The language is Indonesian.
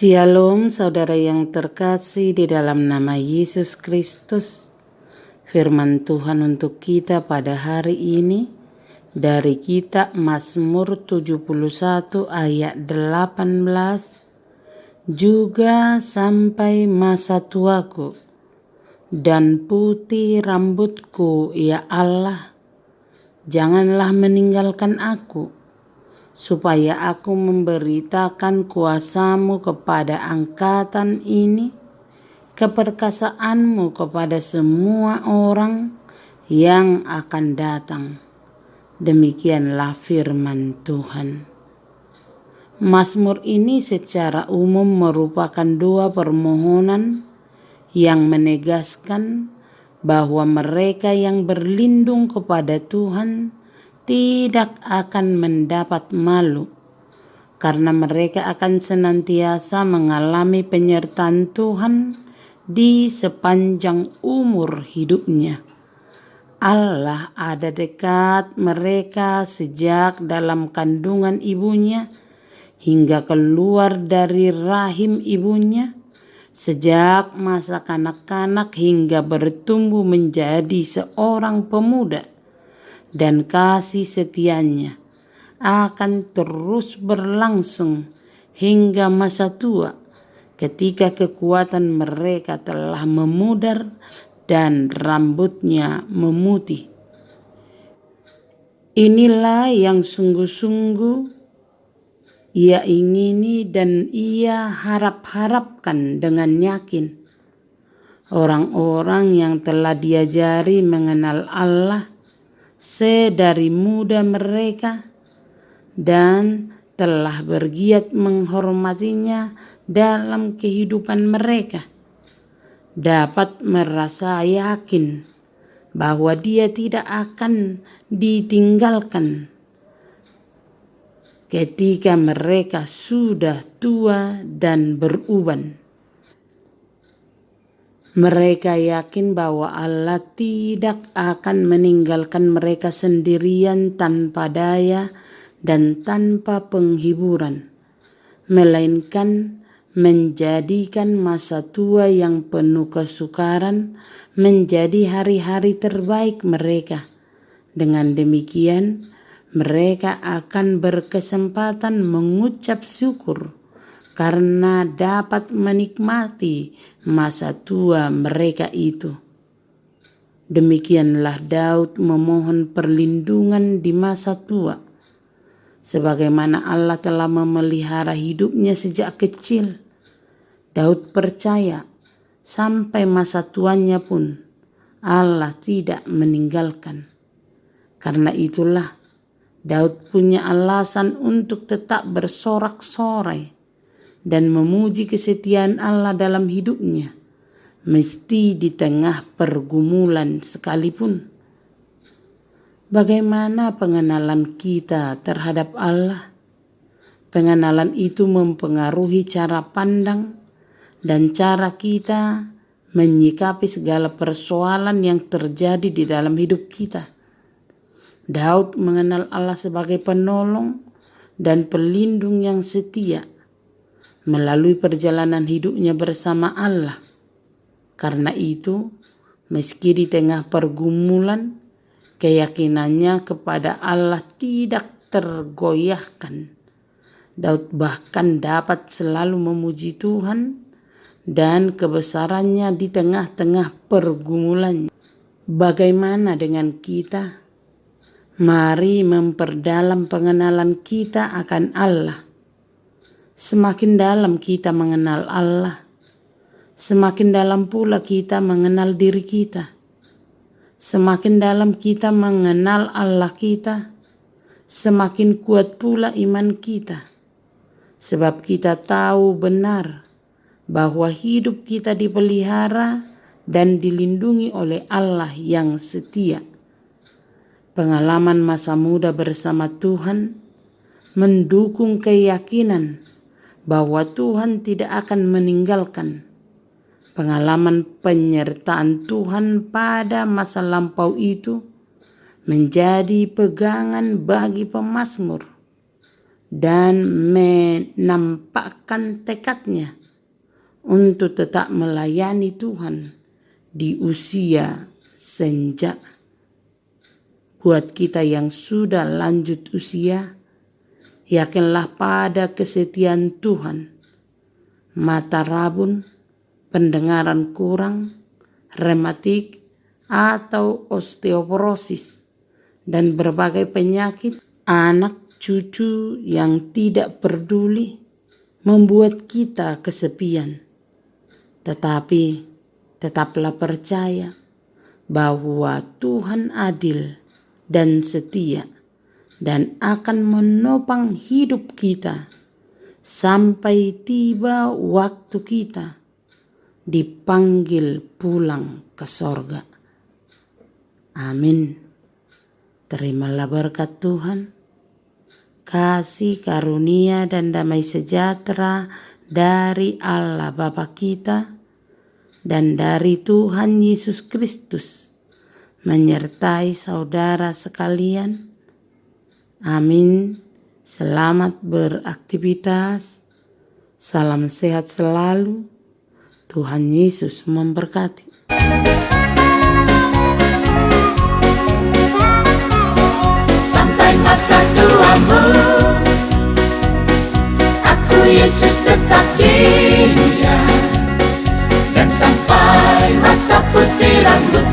Shalom saudara yang terkasih di dalam nama Yesus Kristus. Firman Tuhan untuk kita pada hari ini dari kitab Mazmur 71 ayat 18. Juga sampai masa tuaku dan putih rambutku, ya Allah, janganlah meninggalkan aku, supaya aku memberitakan kuasa-Mu kepada angkatan ini, keperkasaanmu kepada semua orang yang akan datang. Demikianlah firman Tuhan. Mazmur ini secara umum merupakan dua permohonan yang menegaskan bahwa mereka yang berlindung kepada Tuhan tidak akan mendapat malu, karena mereka akan senantiasa mengalami penyertaan Tuhan di sepanjang umur hidupnya. Allah ada dekat mereka sejak dalam kandungan ibunya hingga keluar dari rahim ibunya, sejak masa kanak-kanak hingga bertumbuh menjadi seorang pemuda. Dan kasih setianya akan terus berlangsung hingga masa tua, ketika kekuatan mereka telah memudar dan rambutnya memutih. Inilah yang sungguh-sungguh ia ingini dan ia harap-harapkan dengan yakin. Orang-orang yang telah diajari mengenal Allah sedari muda mereka dan telah bergiat menghormatinya dalam kehidupan mereka, dapat merasa yakin bahwa Dia tidak akan ditinggalkan ketika mereka sudah tua dan beruban. Mereka yakin bahwa Allah tidak akan meninggalkan mereka sendirian tanpa daya dan tanpa penghiburan, melainkan menjadikan masa tua yang penuh kesukaran menjadi hari-hari terbaik mereka. Dengan demikian, mereka akan berkesempatan mengucap syukur karena dapat menikmati masa tua mereka itu. Demikianlah Daud memohon perlindungan di masa tua, sebagaimana Allah telah memelihara hidupnya sejak kecil. Daud percaya sampai masa tuanya pun Allah tidak meninggalkan. Karena itulah Daud punya alasan untuk tetap bersorak-sorai dan memuji kesetiaan Allah dalam hidupnya, meski di tengah pergumulan sekalipun. Bagaimana pengenalan kita terhadap Allah? Pengenalan itu mempengaruhi cara pandang dan cara kita menyikapi segala persoalan yang terjadi di dalam hidup kita. Daud mengenal Allah sebagai penolong dan pelindung yang setia melalui perjalanan hidupnya bersama Allah. Karena itu, meski di tengah pergumulan, keyakinannya kepada Allah tidak tergoyahkan. Daud bahkan dapat selalu memuji Tuhan dan kebesarannya di tengah-tengah pergumulannya. Bagaimana dengan kita? Mari memperdalam pengenalan kita akan Allah. Semakin dalam kita mengenal Allah, semakin dalam pula kita mengenal diri kita. Semakin dalam kita mengenal Allah kita, semakin kuat pula iman kita. Sebab kita tahu benar bahwa hidup kita dipelihara dan dilindungi oleh Allah yang setia. Pengalaman masa muda bersama Tuhan mendukung keyakinan bahwa Tuhan tidak akan meninggalkan. Pengalaman penyertaan Tuhan pada masa lampau itu menjadi pegangan bagi pemazmur. dan menampakkan tekadnya untuk tetap melayani Tuhan di usia senja. Buat kita yang sudah lanjut usia, yakinlah pada kesetiaan Tuhan. Mata rabun, pendengaran kurang, rematik atau osteoporosis, dan berbagai penyakit anak cucu yang tidak peduli membuat kita kesepian. Tetapi tetaplah percaya bahwa Tuhan adil dan setia dan akan menopang hidup kita sampai tiba waktu kita dipanggil pulang ke sorga. Amin. Terimalah berkat Tuhan, kasih karunia dan damai sejahtera dari Allah Bapa kita dan dari Tuhan Yesus Kristus menyertai saudara sekalian. Amin. Selamat beraktivitas. Salam sehat selalu. Tuhan Yesus memberkati. Sampai masa tuamu, aku Yesus tetap dia. Dan sampai masa putih rambut